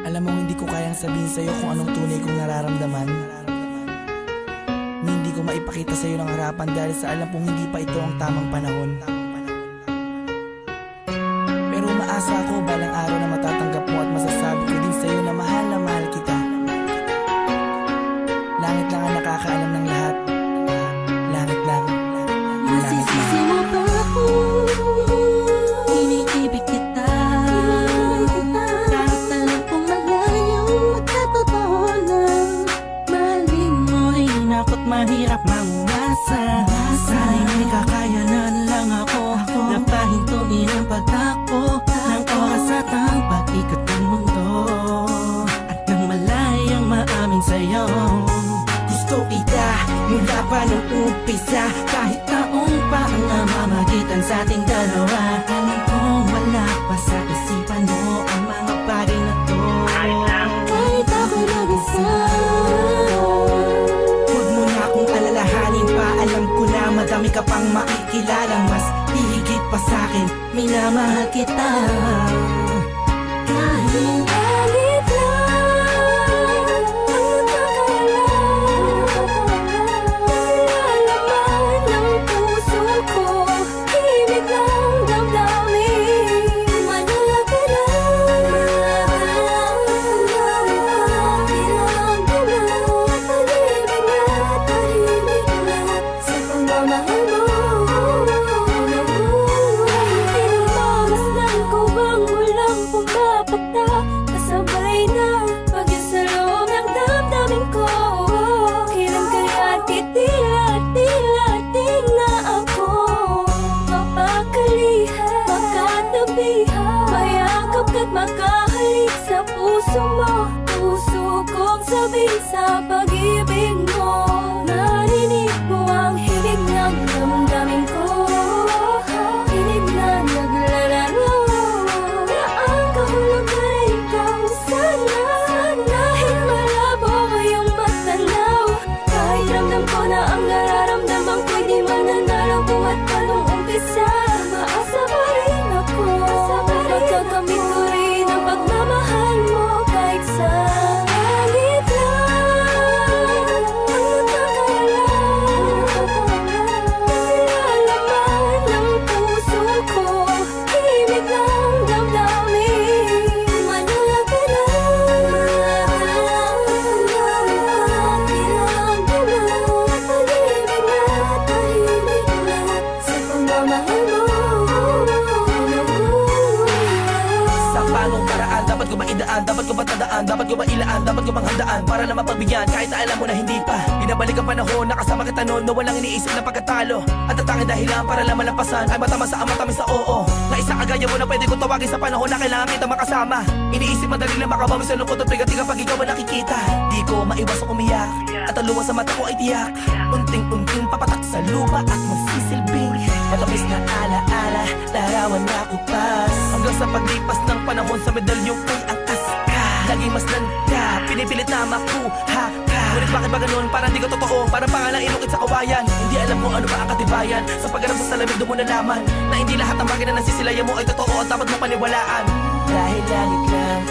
Alam mo, hindi ko kayang sabihin sa'yo kung anong tunay kong nararamdaman. Hindi ko maipakita sa'yo ng harapan dahil sa alam kong hindi pa ito ang tamang panahon. Pero umaasa ako balang araw na matatanggap mo at masasabi ko din sa'yo na mahal kita. Langit lang ang nakakaalam ng lahat. Langit lang. Masisisi mo ba ako? Iniibig kita. Kahit alam kong malayo at totoo lang. Mahalin mo ay nako't mahirap mangumasa. Sana'y may kakayanan lang ako na pahintuin ang pagtakbo ng oras at ang pag-ikot ng mundo. At nang malayang maamin sa'yo, gusto kita mula pa nung umpisa. Kahit taong pa ang namamagitan sa ating dalawa, alam kong wala pa sa isipan mo ang mga bagay na to. Kahit ako'y mag-isa, huwag mo na akong alalahanin pa. Alam ko na madami ka pang makikilalang mas hihigit pa sa'kin. Minamahal kita. Kahit alit lang ang nalaman ng puso ko, ibig lang damdamin. Manalaki lang pag-ibig na tahimik lang sa pagmamahal mo. Pinagmamasdan ko bang walang pumapatak, kasabay na pag-isa sa loob ng damdamin ko. Kailan kaya titila-tila-ting na ako mapakalihan, makatabihan, mayakap ka't makahalik sa puso mo. Puso kong sabihin sa pag-ibig mo, narinig mo ang himig ng damdamin ko. Hinig na naglalaro na ang kahulugan ay ikaw sana. Dahil malabo ngayong matanaw, kahit ramdam ko na ang nararamdaman ko'y di mananalo. Buhat pa nung umpisa, maasa pa rin ako. Pagkakamit ko rin ang pagmamahal mo kahit sa langit lang ang nalalaman ng puso ko, ibig lang damdamin. Manalaki lang pag-ibig na tahimik lang sa pagmamahal mo. Sa panong paraan, dapat ko ba idaan, dapat ko ba tandaan, dapat ko ba ilaan, dapat ko bang handaan para na mapagbigyan kahit na alam mo na hindi pa. Binabalik ang panahon, nakasama kita noon na walang iniisip na pagkatalo. At ang tanging dahilan para lang malampasan ay matamas sa matamis sa oo. Na isa kagaya mo na pwede ko tawagin sa panahon na kailangan kita makasama. Iniisip madali lang makabawi sa lungkot at bigat pag ikaw ang nakikita. Di ko maiwasang umiyak at ang luha sa mata ko ay tiyak. Unting-unting papatak sa lupa at magsisilbing matamis na ala-ala, larawan na kupas. Hanggang sa paglipas ng panahon sa medalyong ko'y angkas ka. Laging mas landa, pinipilit na makuha ka. Ngunit bakit ba ganun? Parang di ka totoo, parang pangalang ilukit sa kawayan. Hindi alam kung ano ba ang katibayan. Sa pagharap sa salamig doon mo nalaman na hindi lahat ng bagay na nasisilayan mo ay totoo at dapat mo paniwalaan. Dahil langit lang